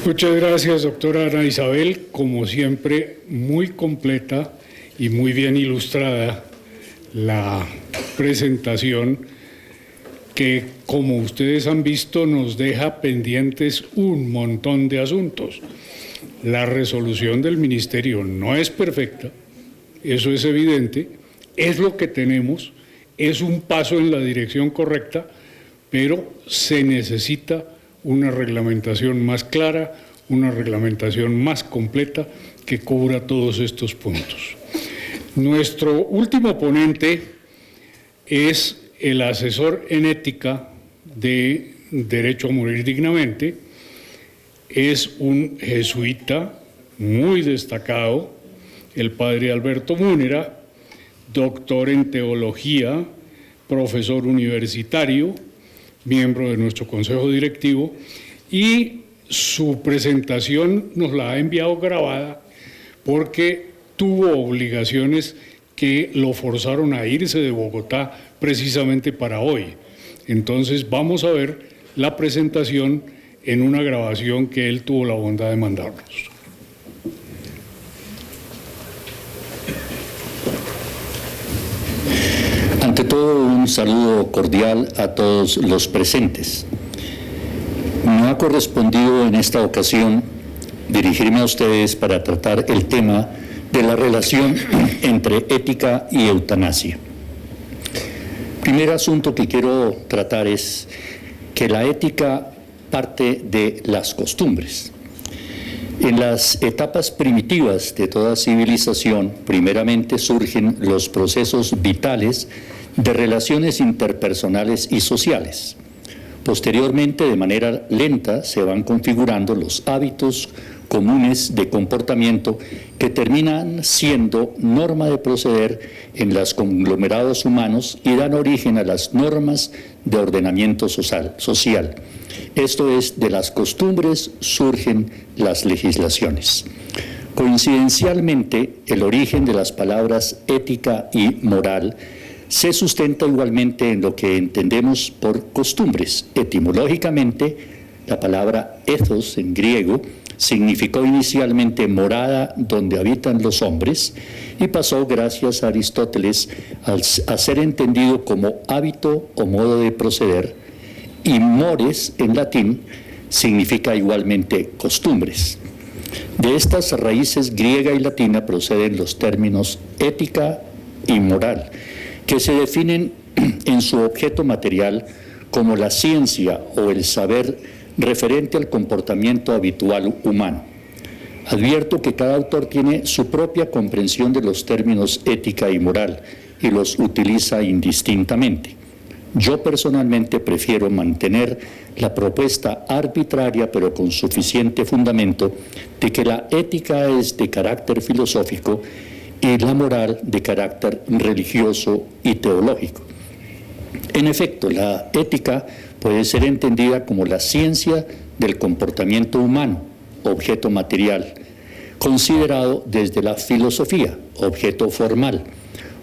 Muchas gracias, doctora Ana Isabel. Como siempre, muy completa y muy bien ilustrada la presentación que, como ustedes han visto, nos deja pendientes un montón de asuntos. La resolución del Ministerio no es perfecta, eso es evidente, es lo que tenemos, es un paso en la dirección correcta, pero se necesita una reglamentación más clara, una reglamentación más completa que cubra todos estos puntos. Nuestro último ponente es el asesor en ética de Derecho a Morir Dignamente. Es un jesuita muy destacado, el padre Alberto Múnera, doctor en teología, profesor universitario, miembro de nuestro consejo directivo, y su presentación nos la ha enviado grabada porque tuvo obligaciones que lo forzaron a irse de Bogotá precisamente para hoy. Entonces vamos a ver la presentación en una grabación que él tuvo la bondad de mandarnos. Ante todo, un saludo cordial a todos los presentes. Me ha correspondido en esta ocasión dirigirme a ustedes para tratar el tema de la relación entre ética y eutanasia. Primer asunto que quiero tratar es que la ética parte de las costumbres. En las etapas primitivas de toda civilización, primeramente surgen los procesos vitales de relaciones interpersonales y sociales. Posteriormente, de manera lenta, se van configurando los hábitos comunes de comportamiento que terminan siendo norma de proceder en los conglomerados humanos y dan origen a las normas de ordenamiento social. Esto es, de las costumbres surgen las legislaciones. Coincidencialmente, el origen de las palabras ética y moral se sustenta igualmente en lo que entendemos por costumbres. Etimológicamente, la palabra ethos en griego significó inicialmente morada donde habitan los hombres y pasó, gracias a Aristóteles, a ser entendido como hábito o modo de proceder, y mores en latín significa igualmente costumbres. De estas raíces griega y latina proceden los términos ética y moral, que se definen en su objeto material como la ciencia o el saber referente al comportamiento habitual humano. Advierto que cada autor tiene su propia comprensión de los términos ética y moral y los utiliza indistintamente. Yo personalmente prefiero mantener la propuesta arbitraria pero con suficiente fundamento de que la ética es de carácter filosófico y la moral de carácter religioso y teológico. En efecto, la ética puede ser entendida como la ciencia del comportamiento humano, objeto material, considerado desde la filosofía, objeto formal,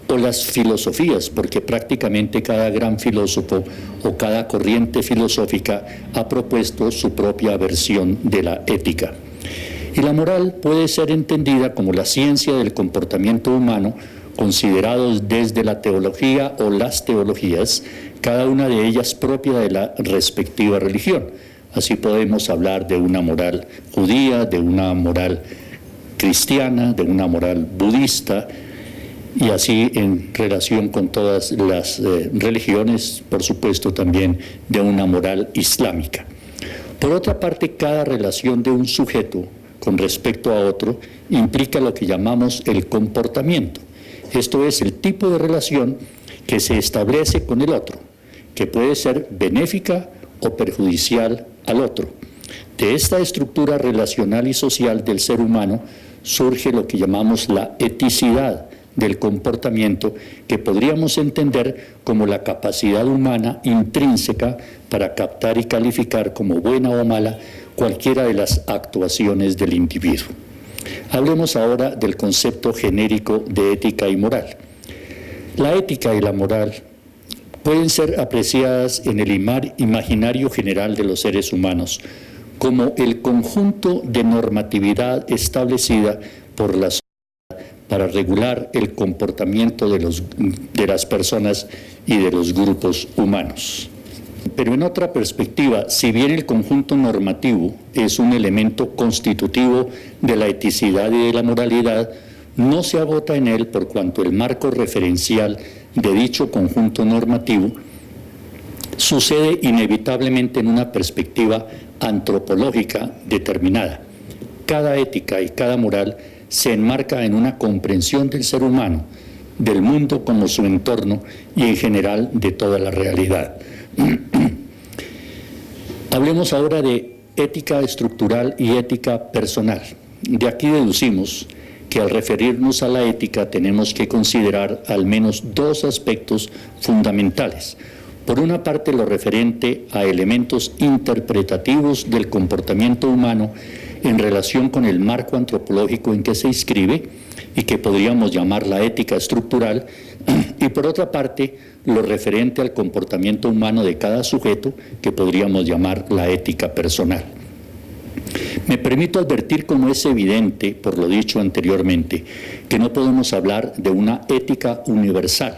o las filosofías, porque prácticamente cada gran filósofo o cada corriente filosófica ha propuesto su propia versión de la ética. Y la moral puede ser entendida como la ciencia del comportamiento humano, considerados desde la teología o las teologías, cada una de ellas propia de la respectiva religión. Así podemos hablar de una moral judía, de una moral cristiana, de una moral budista, y así en relación con todas las religiones, por supuesto también de una moral islámica. Por otra parte, cada relación de un sujeto con respecto a otro implica lo que llamamos el comportamiento. Esto es el tipo de relación que se establece con el otro, que puede ser benéfica o perjudicial al otro. De esta estructura relacional y social del ser humano surge lo que llamamos la eticidad del comportamiento, que podríamos entender como la capacidad humana intrínseca para captar y calificar como buena o mala cualquiera de las actuaciones del individuo. Hablemos ahora del concepto genérico de ética y moral. La ética y la moral pueden ser apreciadas en el imaginario general de los seres humanos como el conjunto de normatividad establecida por la sociedad para regular el comportamiento de las personas y de los grupos humanos. Pero en otra perspectiva, si bien el conjunto normativo es un elemento constitutivo de la eticidad y de la moralidad, no se agota en él por cuanto el marco referencial de dicho conjunto normativo sucede inevitablemente en una perspectiva antropológica determinada. Cada ética y cada moral se enmarca en una comprensión del ser humano, del mundo como su entorno y en general de toda la realidad. Hablemos ahora de ética estructural y ética personal. De aquí deducimos que al referirnos a la ética tenemos que considerar al menos dos aspectos fundamentales. Por una parte, lo referente a elementos interpretativos del comportamiento humano en relación con el marco antropológico en que se inscribe y que podríamos llamar la ética estructural, y por otra parte, lo referente al comportamiento humano de cada sujeto que podríamos llamar la ética personal. Me permito advertir, como es evidente por lo dicho anteriormente, que no podemos hablar de una ética universal.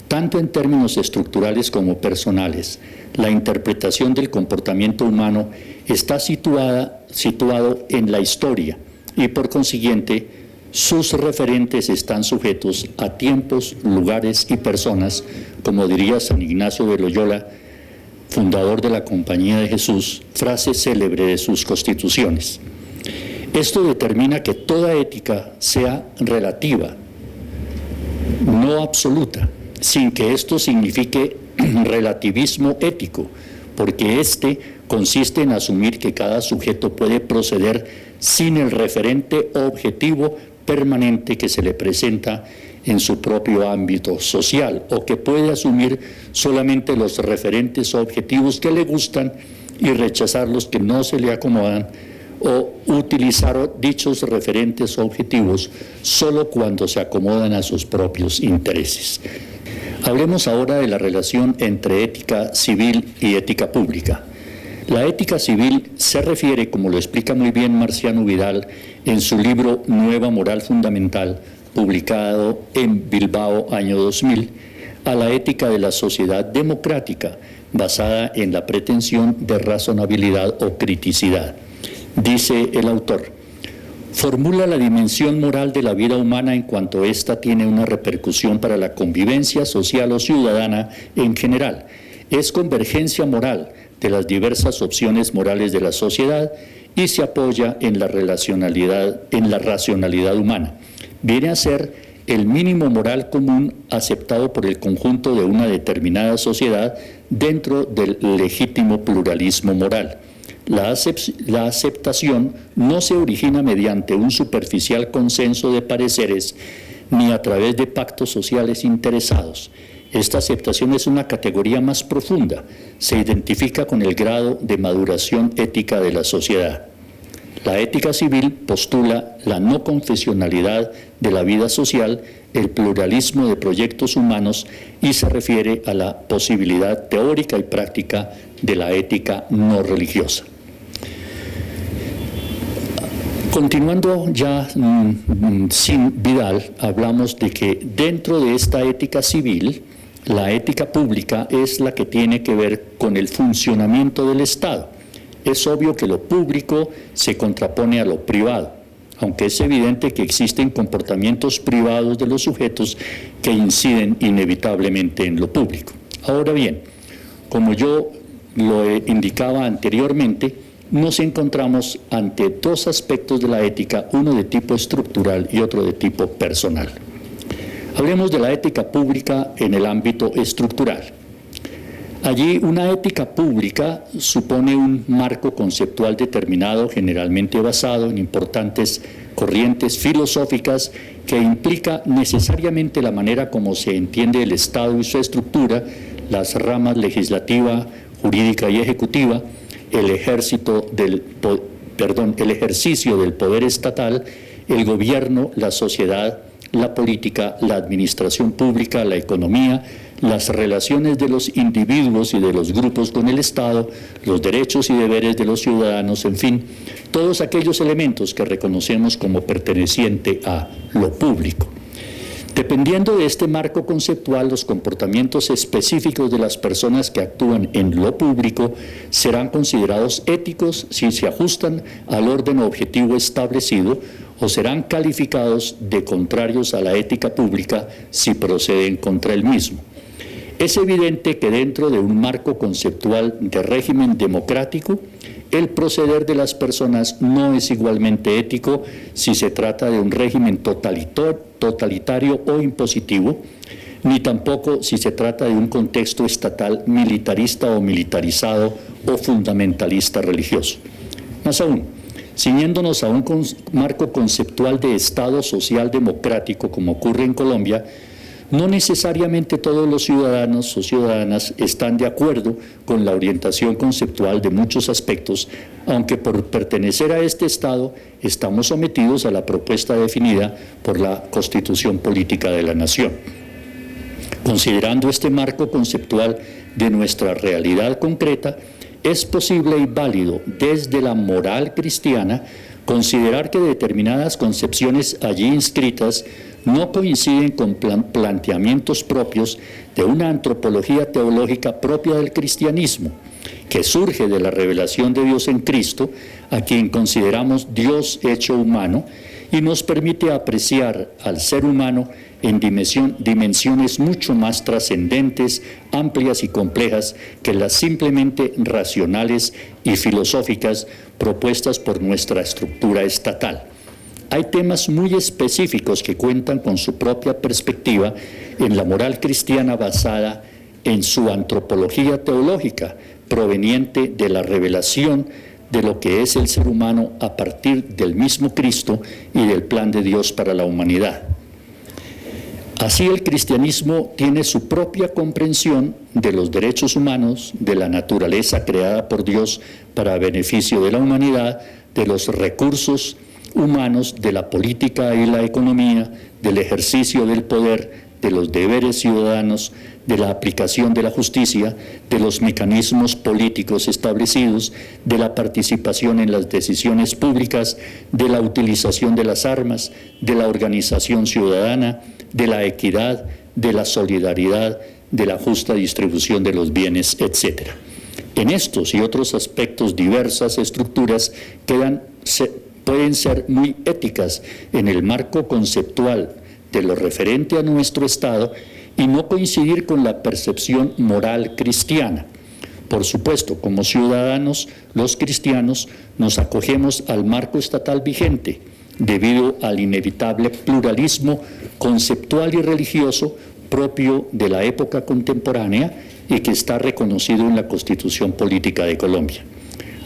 Tanto en términos estructurales como personales, la interpretación del comportamiento humano está situado en la historia y por consiguiente sus referentes están sujetos a tiempos, lugares y personas, como diría San Ignacio de Loyola, fundador de la Compañía de Jesús, frase célebre de sus constituciones. Esto determina que toda ética sea relativa, no absoluta, sin que esto signifique relativismo ético, porque este consiste en asumir que cada sujeto puede proceder sin el referente objetivo permanente que se le presenta en su propio ámbito social, o que puede asumir solamente los referentes objetivos que le gustan y rechazar los que no se le acomodan, o utilizar dichos referentes objetivos solo cuando se acomodan a sus propios intereses. Hablemos ahora de la relación entre ética civil y ética pública. La ética civil se refiere, como lo explica muy bien Marciano Vidal en su libro Nueva Moral Fundamental, publicado en Bilbao año 2000, a la ética de la sociedad democrática, basada en la pretensión de razonabilidad o criticidad. Dice el autor: formula la dimensión moral de la vida humana en cuanto ésta tiene una repercusión para la convivencia social o ciudadana en general. Es convergencia moral de las diversas opciones morales de la sociedad y se apoya en la racionalidad humana. Viene a ser el mínimo moral común aceptado por el conjunto de una determinada sociedad dentro del legítimo pluralismo moral. La aceptación no se origina mediante un superficial consenso de pareceres ni a través de pactos sociales interesados. Esta aceptación es una categoría más profunda, se identifica con el grado de maduración ética de la sociedad. La ética civil postula la no confesionalidad de la vida social, el pluralismo de proyectos humanos y se refiere a la posibilidad teórica y práctica de la ética no religiosa. Continuando ya sin Vidal, hablamos de que dentro de esta ética civil, la ética pública es la que tiene que ver con el funcionamiento del Estado. Es obvio que lo público se contrapone a lo privado, aunque es evidente que existen comportamientos privados de los sujetos que inciden inevitablemente en lo público. Ahora bien, como yo lo indicaba anteriormente, nos encontramos ante dos aspectos de la ética, uno de tipo estructural y otro de tipo personal. Hablemos de la ética pública en el ámbito estructural. Allí una ética pública supone un marco conceptual determinado, generalmente basado en importantes corrientes filosóficas que implica necesariamente la manera como se entiende el Estado y su estructura, las ramas legislativa, jurídica y ejecutiva, el ejercicio del poder estatal, el gobierno, la sociedad, la política, la administración pública, la economía, las relaciones de los individuos y de los grupos con el Estado, los derechos y deberes de los ciudadanos, en fin, todos aquellos elementos que reconocemos como perteneciente a lo público. Dependiendo de este marco conceptual, los comportamientos específicos de las personas que actúan en lo público serán considerados éticos si se ajustan al orden objetivo establecido o serán calificados de contrarios a la ética pública si proceden contra el mismo. Es evidente que dentro de un marco conceptual de régimen democrático, el proceder de las personas no es igualmente ético si se trata de un régimen totalitario o impositivo, ni tampoco si se trata de un contexto estatal militarista o militarizado o fundamentalista religioso. Más aún, ciñéndonos a un marco conceptual de Estado social democrático como ocurre en Colombia, no necesariamente todos los ciudadanos o ciudadanas están de acuerdo con la orientación conceptual de muchos aspectos, aunque por pertenecer a este Estado estamos sometidos a la propuesta definida por la Constitución Política de la Nación. Considerando este marco conceptual de nuestra realidad concreta, es posible y válido desde la moral cristiana considerar que determinadas concepciones allí inscritas no coinciden con planteamientos propios de una antropología teológica propia del cristianismo, que surge de la revelación de Dios en Cristo, a quien consideramos Dios hecho humano, y nos permite apreciar al ser humano en dimensiones mucho más trascendentes, amplias y complejas que las simplemente racionales y filosóficas propuestas por nuestra estructura estatal. Hay temas muy específicos que cuentan con su propia perspectiva en la moral cristiana basada en su antropología teológica, proveniente de la revelación de lo que es el ser humano a partir del mismo Cristo y del plan de Dios para la humanidad. Así el cristianismo tiene su propia comprensión de los derechos humanos, de la naturaleza creada por Dios para beneficio de la humanidad, de los recursos humanos, de la política y la economía, del ejercicio del poder, de los deberes ciudadanos, de la aplicación de la justicia, de los mecanismos políticos establecidos, de la participación en las decisiones públicas, de la utilización de las armas, de la organización ciudadana, de la equidad, de la solidaridad, de la justa distribución de los bienes, etc. En estos y otros aspectos, diversas estructuras pueden ser muy éticas en el marco conceptual de lo referente a nuestro Estado y no coincidir con la percepción moral cristiana. Por supuesto, como ciudadanos, los cristianos nos acogemos al marco estatal vigente debido al inevitable pluralismo conceptual y religioso propio de la época contemporánea y que está reconocido en la Constitución Política de Colombia.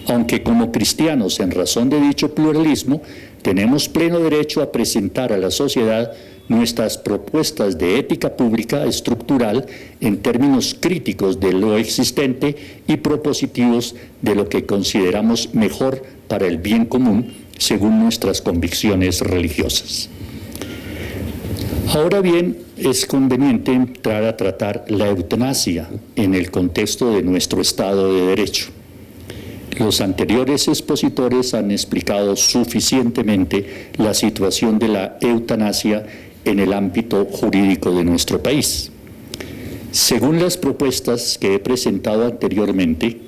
Aunque como cristianos, en razón de dicho pluralismo, tenemos pleno derecho a presentar a la sociedad nuestras propuestas de ética pública estructural en términos críticos de lo existente y propositivos de lo que consideramos mejor para el bien común según nuestras convicciones religiosas. Ahora bien, es conveniente entrar a tratar la eutanasia en el contexto de nuestro Estado de Derecho. Los anteriores expositores han explicado suficientemente la situación de la eutanasia en el ámbito jurídico de nuestro país. Según las propuestas que he presentado anteriormente,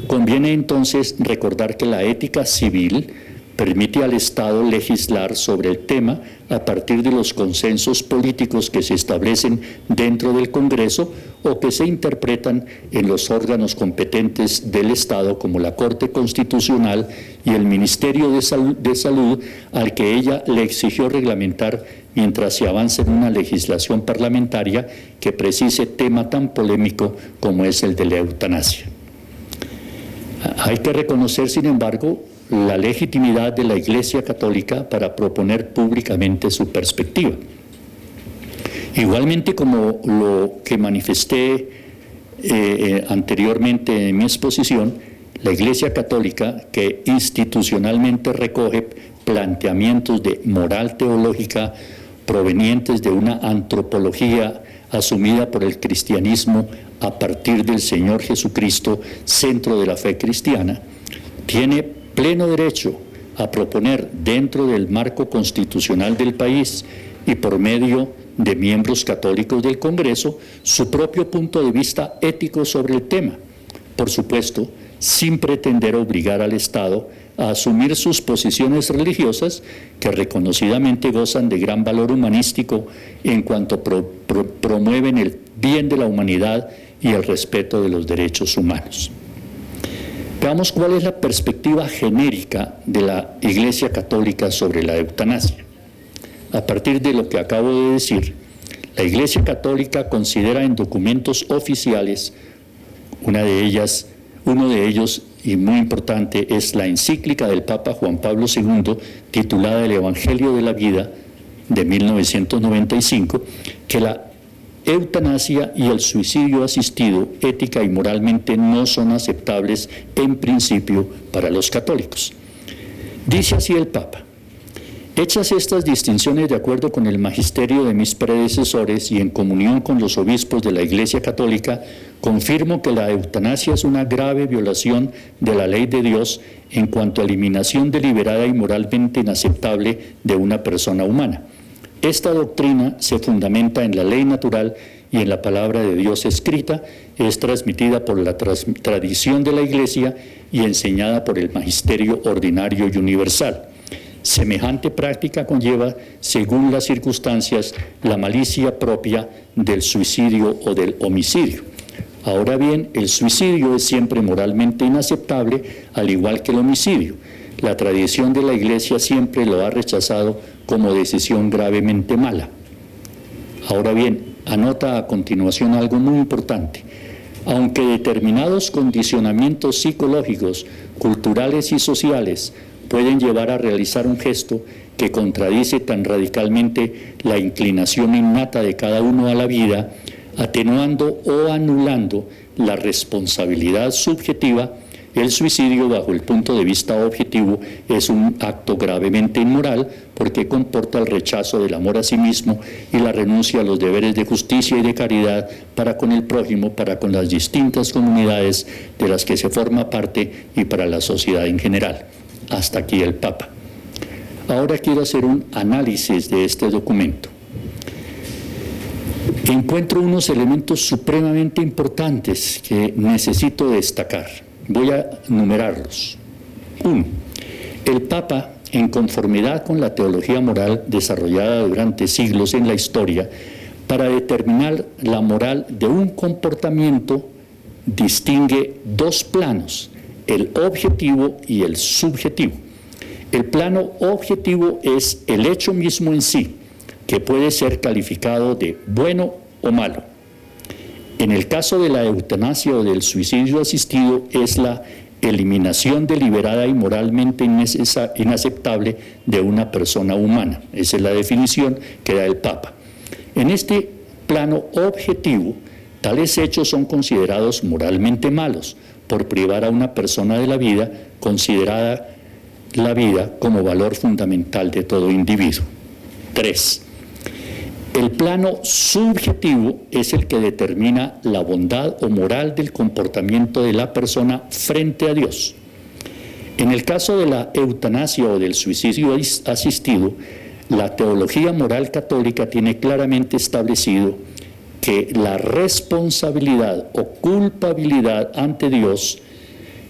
conviene entonces recordar que la ética civil permite al Estado legislar sobre el tema a partir de los consensos políticos que se establecen dentro del Congreso o que se interpretan en los órganos competentes del Estado como la Corte Constitucional y el Ministerio de Salud al que ella le exigió reglamentar mientras se avanza en una legislación parlamentaria que precise tema tan polémico como es el de la eutanasia. Hay que reconocer, sin embargo, la legitimidad de la Iglesia Católica para proponer públicamente su perspectiva. Igualmente, como lo que manifesté anteriormente en mi exposición, la Iglesia Católica, que institucionalmente recoge planteamientos de moral teológica provenientes de una antropología asumida por el cristianismo a partir del Señor Jesucristo, centro de la fe cristiana, tiene pleno derecho a proponer dentro del marco constitucional del país y por medio de miembros católicos del Congreso su propio punto de vista ético sobre el tema, por supuesto, sin pretender obligar al Estado a asumir sus posiciones religiosas que reconocidamente gozan de gran valor humanístico en cuanto promueven el bien de la humanidad y el respeto de los derechos humanos. Veamos cuál es la perspectiva genérica de la Iglesia Católica sobre la eutanasia. A partir de lo que acabo de decir, la Iglesia Católica considera en documentos oficiales, uno de ellos y muy importante es la encíclica del Papa Juan Pablo II, titulada El Evangelio de la Vida, de 1995, que la eutanasia y el suicidio asistido ética y moralmente no son aceptables en principio para los católicos. Dice así el Papa: hechas estas distinciones de acuerdo con el magisterio de mis predecesores y en comunión con los obispos de la Iglesia Católica, confirmo que la eutanasia es una grave violación de la ley de Dios en cuanto a eliminación deliberada y moralmente inaceptable de una persona humana. Esta doctrina se fundamenta en la ley natural y en la palabra de Dios escrita, es transmitida por la tradición de la Iglesia y enseñada por el magisterio ordinario y universal. Semejante práctica conlleva, según las circunstancias, la malicia propia del suicidio o del homicidio. Ahora bien, el suicidio es siempre moralmente inaceptable, al igual que el homicidio. La tradición de la Iglesia siempre lo ha rechazado como decisión gravemente mala. Ahora bien, anota a continuación algo muy importante. Aunque determinados condicionamientos psicológicos, culturales y sociales pueden llevar a realizar un gesto que contradice tan radicalmente la inclinación innata de cada uno a la vida, atenuando o anulando la responsabilidad subjetiva, el suicidio, bajo el punto de vista objetivo, es un acto gravemente inmoral porque comporta el rechazo del amor a sí mismo y la renuncia a los deberes de justicia y de caridad para con el prójimo, para con las distintas comunidades de las que se forma parte y para la sociedad en general. Hasta aquí el Papa. Ahora quiero hacer un análisis de este documento. Encuentro unos elementos supremamente importantes que necesito destacar. Voy a numerarlos. 1. El Papa, en conformidad con la teología moral desarrollada durante siglos en la historia, para determinar la moral de un comportamiento, distingue dos planos, el objetivo y el subjetivo. El plano objetivo es el hecho mismo en sí, que puede ser calificado de bueno o malo. En el caso de la eutanasia o del suicidio asistido, es la eliminación deliberada y moralmente inaceptable de una persona humana. Esa es la definición que da el Papa. En este plano objetivo, tales hechos son considerados moralmente malos por privar a una persona de la vida, considerada la vida como valor fundamental de todo individuo. 3. El plano subjetivo es el que determina la bondad o moral del comportamiento de la persona frente a Dios. En el caso de la eutanasia o del suicidio asistido, la teología moral católica tiene claramente establecido que la responsabilidad o culpabilidad ante Dios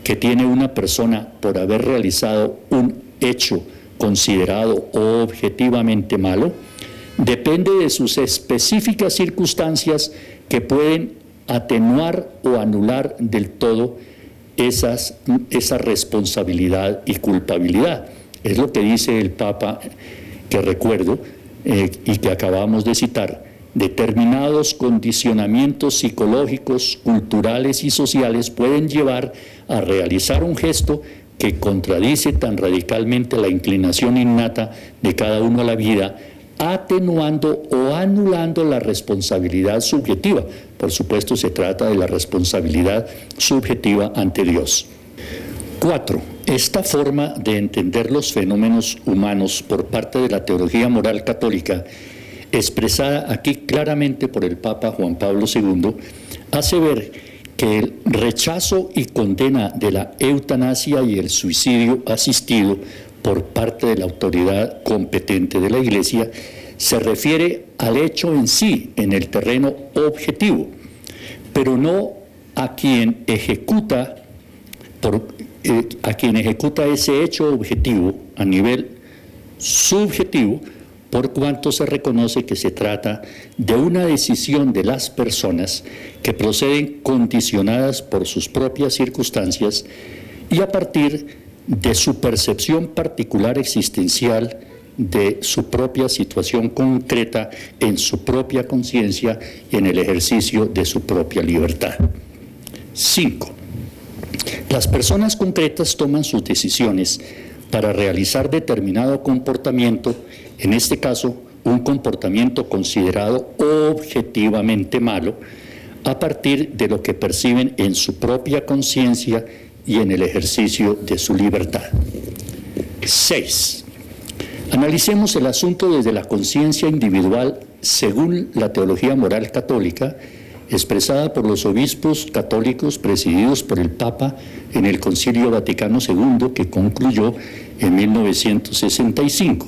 que tiene una persona por haber realizado un hecho considerado objetivamente malo, depende de sus específicas circunstancias que pueden atenuar o anular del todo esa responsabilidad y culpabilidad. Es lo que dice el Papa, que recuerdo y que acabamos de citar. Determinados condicionamientos psicológicos, culturales y sociales pueden llevar a realizar un gesto que contradice tan radicalmente la inclinación innata de cada uno a la vida, atenuando o anulando la responsabilidad subjetiva. Por supuesto, se trata de la responsabilidad subjetiva ante Dios. 4. Esta forma de entender los fenómenos humanos por parte de la teología moral católica expresada aquí claramente por el Papa Juan Pablo II, hace ver que el rechazo y condena de la eutanasia y el suicidio asistido por parte de la autoridad competente de la Iglesia se refiere al hecho en sí, en el terreno objetivo, pero no a quien ejecuta ese hecho objetivo a nivel subjetivo, por cuanto se reconoce que se trata de una decisión de las personas que proceden condicionadas por sus propias circunstancias y a partir de su percepción particular existencial de su propia situación concreta en su propia conciencia y en el ejercicio de su propia libertad. 5. Las personas concretas toman sus decisiones para realizar determinado comportamiento, en este caso, un comportamiento considerado objetivamente malo, a partir de lo que perciben en su propia conciencia y en el ejercicio de su libertad. 6. Analicemos el asunto desde la conciencia individual según la teología moral católica, expresada por los obispos católicos presididos por el Papa en el Concilio Vaticano II, que concluyó en 1965.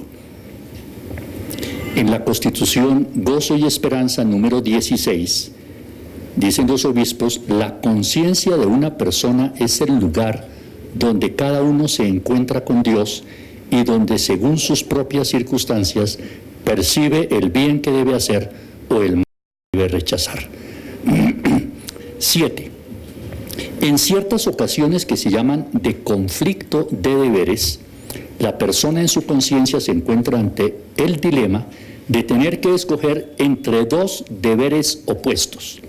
En la Constitución Gozo y Esperanza número 16, dicen los obispos, la conciencia de una persona es el lugar donde cada uno se encuentra con Dios y donde, según sus propias circunstancias, percibe el bien que debe hacer o el mal que debe rechazar. 7. En ciertas ocasiones que se llaman de conflicto de deberes, la persona en su conciencia se encuentra ante el dilema de tener que escoger entre dos deberes opuestos.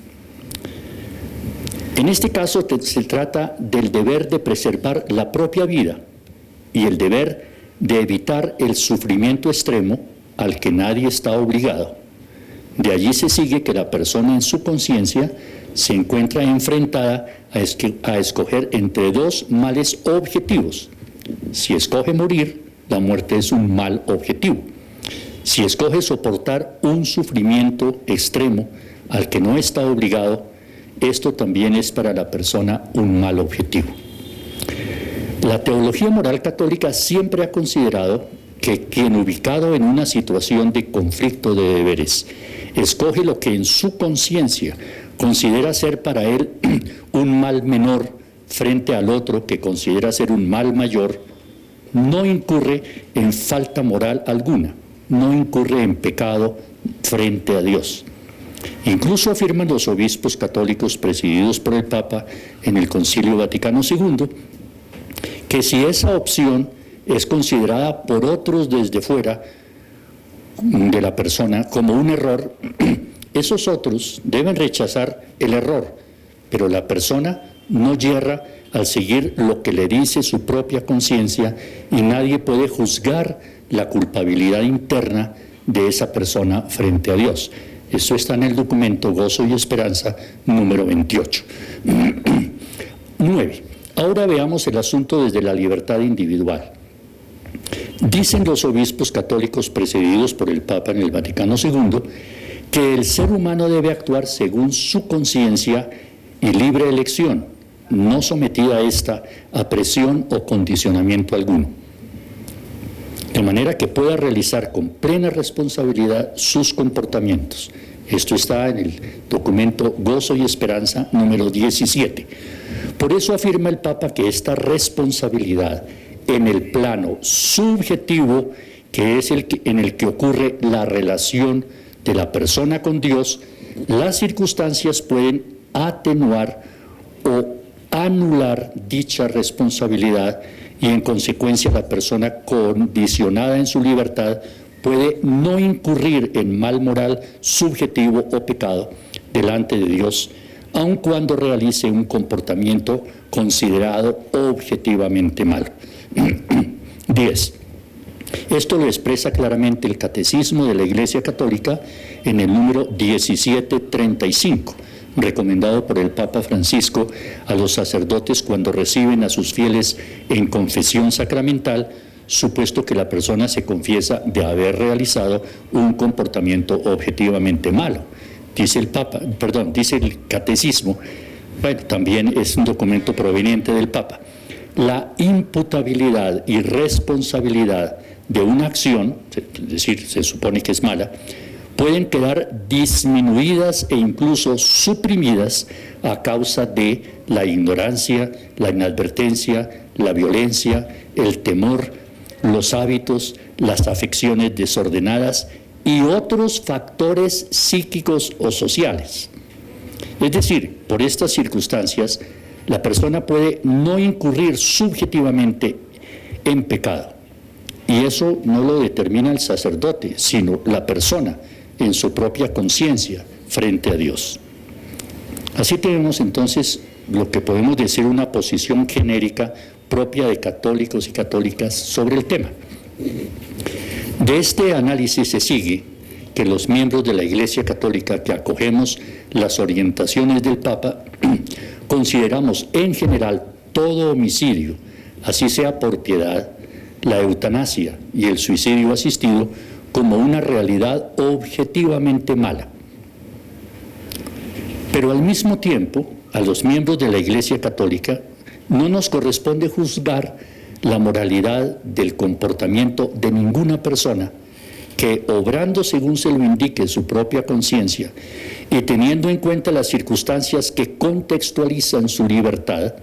En este caso se trata del deber de preservar la propia vida y el deber de evitar el sufrimiento extremo al que nadie está obligado. De allí se sigue que la persona en su conciencia se encuentra enfrentada a escoger entre dos males objetivos. Si escoge morir, la muerte es un mal objetivo. Si escoge soportar un sufrimiento extremo al que no está obligado, esto también es para la persona un mal objetivo. La teología moral católica siempre ha considerado que quien, ubicado en una situación de conflicto de deberes, escoge lo que en su conciencia considera ser para él un mal menor frente al otro que considera ser un mal mayor, no incurre en falta moral alguna, no incurre en pecado frente a Dios. Incluso afirman los obispos católicos presididos por el Papa en el Concilio Vaticano II que si esa opción es considerada por otros desde fuera de la persona como un error, esos otros deben rechazar el error, pero la persona no yerra al seguir lo que le dice su propia conciencia y nadie puede juzgar la culpabilidad interna de esa persona frente a Dios. Esto está en el documento Gozo y Esperanza número 28. 9. Ahora veamos el asunto desde la libertad individual. Dicen los obispos católicos presididos por el Papa en el Vaticano II que el ser humano debe actuar según su conciencia y libre elección, no sometida a esta a presión o condicionamiento alguno, de manera que pueda realizar con plena responsabilidad sus comportamientos. Esto está en el documento Gozo y Esperanza número 17. Por eso afirma el Papa que esta responsabilidad en el plano subjetivo, que es en el que ocurre la relación de la persona con Dios, las circunstancias pueden atenuar o anular dicha responsabilidad y en consecuencia la persona condicionada en su libertad puede no incurrir en mal moral subjetivo o pecado delante de Dios, aun cuando realice un comportamiento considerado objetivamente malo. 10. Esto lo expresa claramente el Catecismo de la Iglesia Católica en el número 1735, recomendado por el Papa Francisco a los sacerdotes cuando reciben a sus fieles en confesión sacramental, supuesto que la persona se confiesa de haber realizado un comportamiento objetivamente malo. Dice el Papa, dice el Catecismo, bueno, también es un documento proveniente del Papa. La imputabilidad y responsabilidad de una acción, es decir, se supone que es mala, pueden quedar disminuidas e incluso suprimidas a causa de la ignorancia, la inadvertencia, la violencia, el temor, los hábitos, las afecciones desordenadas y otros factores psíquicos o sociales. Es decir, por estas circunstancias, la persona puede no incurrir subjetivamente en pecado. Y eso no lo determina el sacerdote, sino la persona en su propia conciencia frente a Dios. Así tenemos entonces lo que podemos decir una posición genérica propia de católicos y católicas sobre el tema. De este análisis se sigue que los miembros de la Iglesia Católica que acogemos las orientaciones del Papa consideramos en general todo homicidio, así sea por piedad, la eutanasia y el suicidio asistido, como una realidad objetivamente mala. Pero al mismo tiempo, a los miembros de la Iglesia Católica no nos corresponde juzgar la moralidad del comportamiento de ninguna persona que, obrando según se lo indique su propia conciencia y teniendo en cuenta las circunstancias que contextualizan su libertad,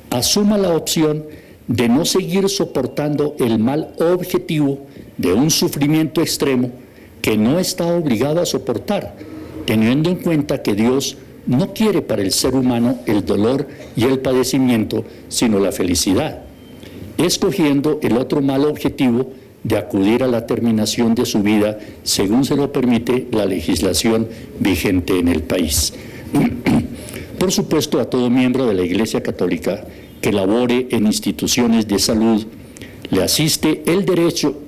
asuma la opción de no seguir soportando el mal objetivo de un sufrimiento extremo que no está obligado a soportar, teniendo en cuenta que Dios no quiere para el ser humano el dolor y el padecimiento, sino la felicidad, escogiendo el otro mal objetivo de acudir a la terminación de su vida según se lo permite la legislación vigente en el país. Por supuesto, a todo miembro de la Iglesia Católica que labore en instituciones de salud le asiste el derecho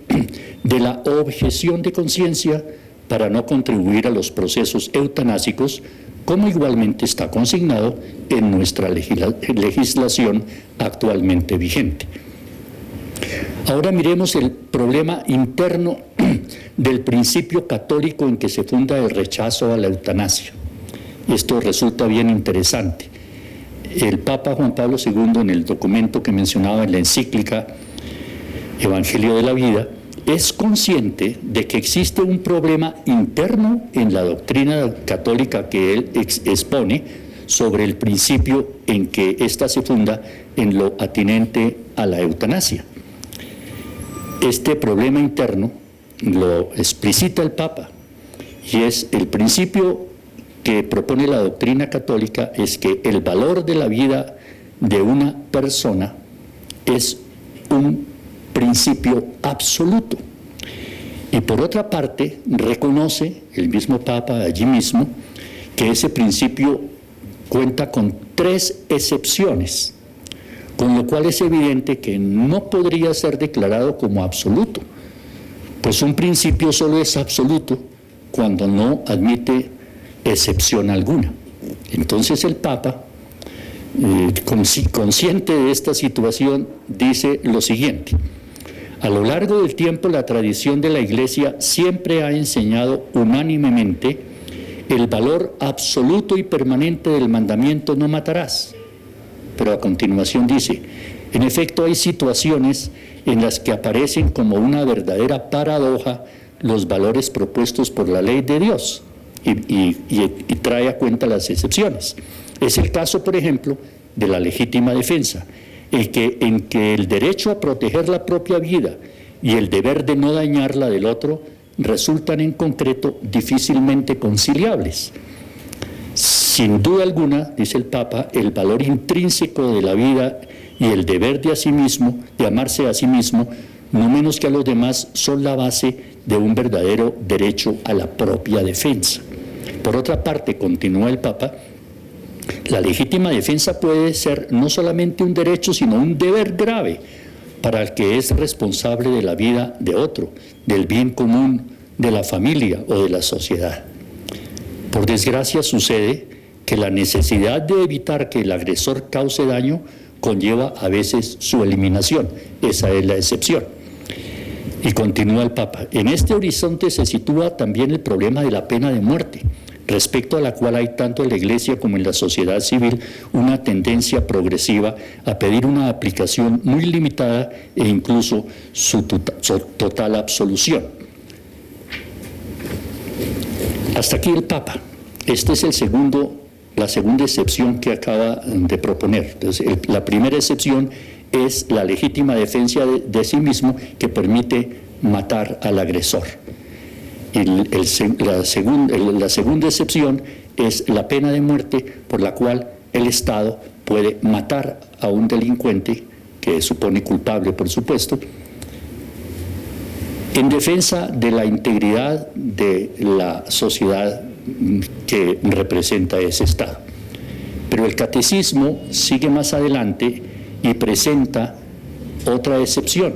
de la objeción de conciencia para no contribuir a los procesos eutanásicos, como igualmente está consignado en nuestra legislación actualmente vigente. Ahora miremos el problema interno del principio católico en que se funda el rechazo a la eutanasia. Esto resulta bien interesante. El Papa Juan Pablo II, en el documento que mencionaba en la encíclica Evangelio de la Vida, es consciente de que existe un problema interno en la doctrina católica que él expone sobre el principio en que ésta se funda en lo atinente a la eutanasia. Este problema interno lo explicita el Papa, y es el principio que propone la doctrina católica es que el valor de la vida de una persona es un principio absoluto. Y por otra parte, reconoce el mismo Papa allí mismo que ese principio cuenta con 3 excepciones, con lo cual es evidente que no podría ser declarado como absoluto, pues un principio solo es absoluto cuando no admite excepción alguna. Entonces el Papa, consciente de esta situación, dice lo siguiente: a lo largo del tiempo la tradición de la Iglesia siempre ha enseñado unánimemente el valor absoluto y permanente del mandamiento no matarás. Pero a continuación dice, en efecto hay situaciones en las que aparecen como una verdadera paradoja los valores propuestos por la ley de Dios y trae a cuenta las excepciones. Es el caso, por ejemplo, de la legítima defensa, en que el derecho a proteger la propia vida y el deber de no dañar la del otro resultan en concreto difícilmente conciliables. Sin duda alguna, dice el Papa, el valor intrínseco de la vida y el deber de asimismo, de amarse a sí mismo, no menos que a los demás, son la base de un verdadero derecho a la propia defensa. Por otra parte, continúa el Papa, la legítima defensa puede ser no solamente un derecho, sino un deber grave para el que es responsable de la vida de otro, del bien común, de la familia o de la sociedad. Por desgracia sucede que la necesidad de evitar que el agresor cause daño conlleva a veces su eliminación. Esa es la excepción. Y continúa el Papa: en este horizonte se sitúa también el problema de la pena de muerte, respecto a la cual hay tanto en la Iglesia como en la sociedad civil una tendencia progresiva a pedir una aplicación muy limitada e incluso su total absolución. Hasta aquí el Papa. Esta es la segunda excepción que acaba de proponer. Entonces, la primera excepción es la legítima defensa de sí mismo, que permite matar al agresor. La segunda excepción es la pena de muerte, por la cual el Estado puede matar a un delincuente, que supone culpable, por supuesto, en defensa de la integridad de la sociedad que representa ese Estado. Pero el catecismo sigue más adelante y presenta otra excepción.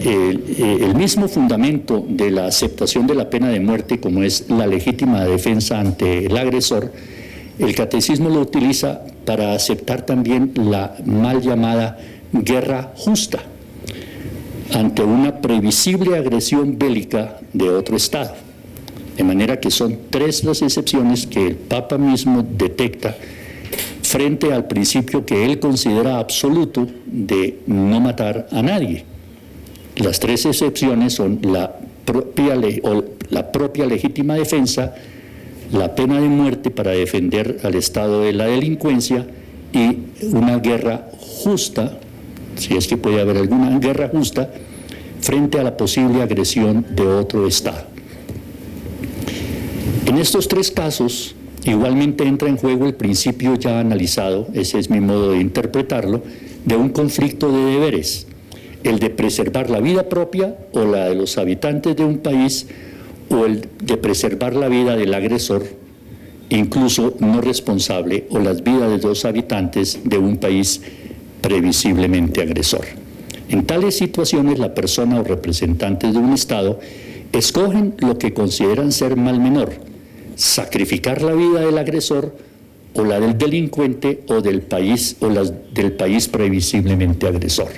El mismo fundamento de la aceptación de la pena de muerte, como es la legítima defensa ante el agresor, el catecismo lo utiliza para aceptar también la mal llamada guerra justa ante una previsible agresión bélica de otro Estado. De manera que son 3 las excepciones que el Papa mismo detecta frente al principio que él considera absoluto de no matar a nadie. Las 3 excepciones son la propia legítima defensa, la pena de muerte para defender al Estado de la delincuencia y una guerra justa, si es que puede haber alguna guerra justa, frente a la posible agresión de otro Estado. En estos 3 casos, igualmente entra en juego el principio ya analizado, ese es mi modo de interpretarlo, de un conflicto de deberes, el de preservar la vida propia o la de los habitantes de un país, o el de preservar la vida del agresor, incluso no responsable, o las vidas de los habitantes de un país previsiblemente agresor. En tales situaciones, la persona o representantes de un Estado escogen lo que consideran ser mal menor: sacrificar la vida del agresor o la del delincuente o del país del país previsiblemente agresor.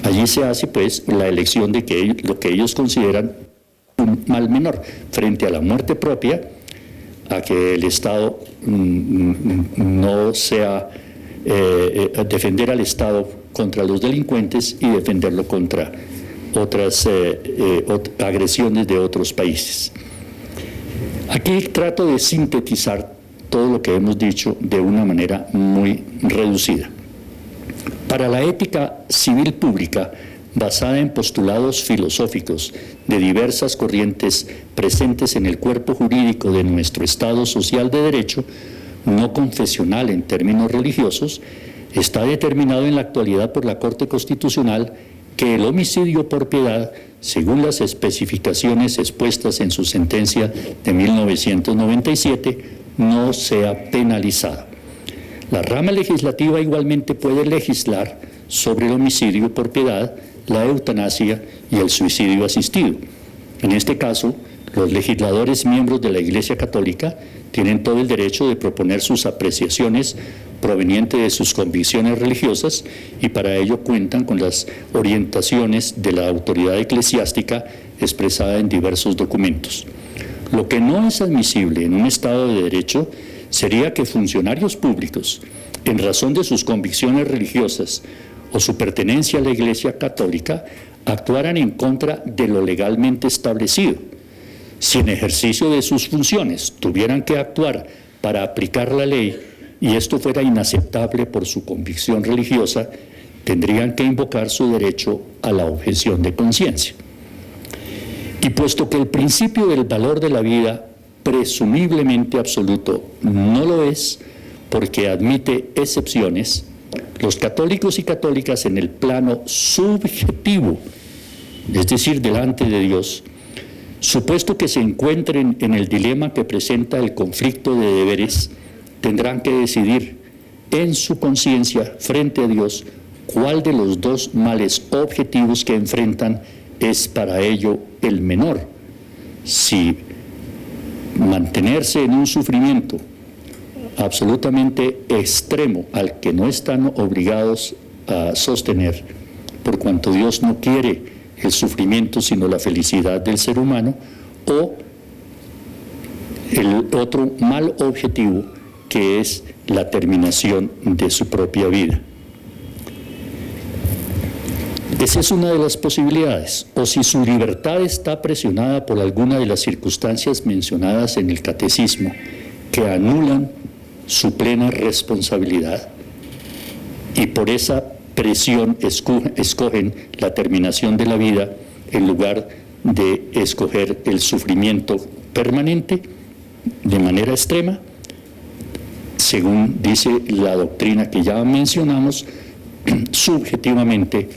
Allí se hace pues la elección de lo que ellos consideran un mal menor frente a la muerte propia, a que el Estado no sea defender al Estado contra los delincuentes y defenderlo contra otras agresiones de otros países. Aquí trato de sintetizar todo lo que hemos dicho de una manera muy reducida. Para la ética civil pública, basada en postulados filosóficos de diversas corrientes presentes en el cuerpo jurídico de nuestro Estado social de derecho, no confesional en términos religiosos, está determinado en la actualidad por la Corte Constitucional que el homicidio por piedad, según las especificaciones expuestas en su sentencia de 1997, no sea penalizado. La rama legislativa igualmente puede legislar sobre el homicidio por piedad, la eutanasia y el suicidio asistido. En este caso, los legisladores miembros de la Iglesia Católica tienen todo el derecho de proponer sus apreciaciones provenientes de sus convicciones religiosas, y para ello cuentan con las orientaciones de la autoridad eclesiástica expresada en diversos documentos. Lo que no es admisible en un Estado de Derecho sería que funcionarios públicos, en razón de sus convicciones religiosas o su pertenencia a la Iglesia Católica, actuaran en contra de lo legalmente establecido. Si en ejercicio de sus funciones tuvieran que actuar para aplicar la ley y esto fuera inaceptable por su convicción religiosa, tendrían que invocar su derecho a la objeción de conciencia. Y puesto que el principio del valor de la vida, presumiblemente absoluto, no lo es, porque admite excepciones, los católicos y católicas en el plano subjetivo, es decir, delante de Dios, supuesto que se encuentren en el dilema que presenta el conflicto de deberes, tendrán que decidir en su conciencia frente a Dios cuál de los 2 males objetivos que enfrentan es para ello el menor. Si mantenerse en un sufrimiento absolutamente extremo al que no están obligados a sostener, por cuanto Dios no quiere el sufrimiento, sino la felicidad del ser humano, o el otro mal objetivo, que es la terminación de su propia vida. Esa es una de las posibilidades. O si su libertad está presionada por alguna de las circunstancias mencionadas en el catecismo, que anulan su plena responsabilidad, y por esa presión escogen la terminación de la vida en lugar de escoger el sufrimiento permanente de manera extrema, según dice la doctrina que ya mencionamos, subjetivamente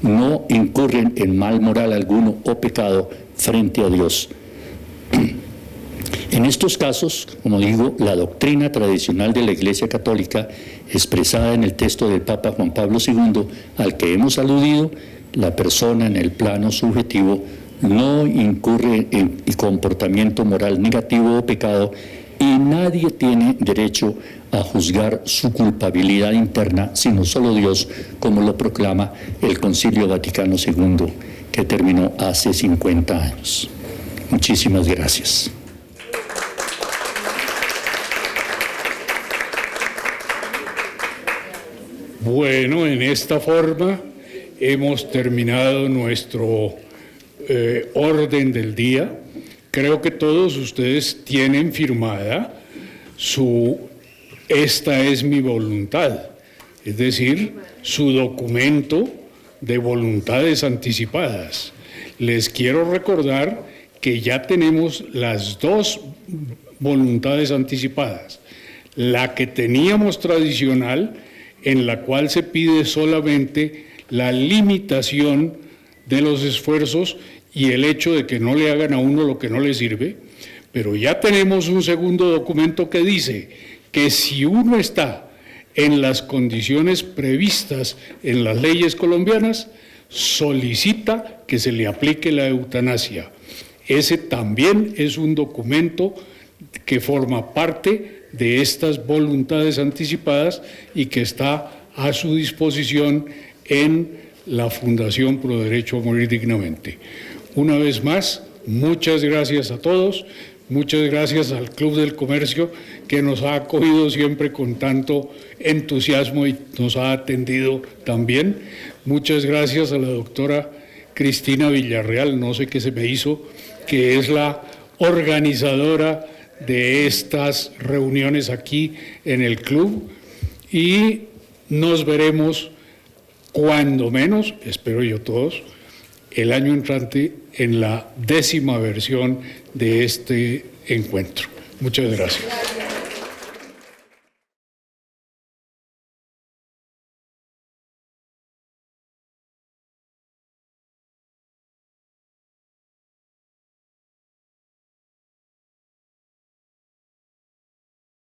no incurren en mal moral alguno o pecado frente a Dios. En estos casos, como digo, la doctrina tradicional de la Iglesia Católica, expresada en el texto del Papa Juan Pablo II, al que hemos aludido, la persona en el plano subjetivo no incurre en comportamiento moral negativo o pecado, y nadie tiene derecho a juzgar su culpabilidad interna, sino solo Dios, como lo proclama el Concilio Vaticano II, que terminó hace 50 años. Muchísimas gracias. Bueno, en esta forma hemos terminado nuestro orden del día. Creo que todos ustedes tienen firmada esta es mi voluntad, es decir, su documento de voluntades anticipadas. Les quiero recordar que ya tenemos las dos voluntades anticipadas. La que teníamos tradicional, en la cual se pide solamente la limitación de los esfuerzos y el hecho de que no le hagan a uno lo que no le sirve, pero ya tenemos un segundo documento que dice que si uno está en las condiciones previstas en las leyes colombianas, solicita que se le aplique la eutanasia. Ese también es un documento que forma parte de estas voluntades anticipadas y que está a su disposición en la Fundación Pro Derecho a Morir Dignamente. Una vez más, muchas gracias a todos, muchas gracias al Club del Comercio, que nos ha acogido siempre con tanto entusiasmo y nos ha atendido también. Muchas gracias a la doctora Cristina Villarreal, no sé qué se me hizo, que es la organizadora de estas reuniones aquí en el club, y nos veremos cuando menos, espero yo todos, el año entrante en la 10ª versión de este encuentro. Muchas gracias.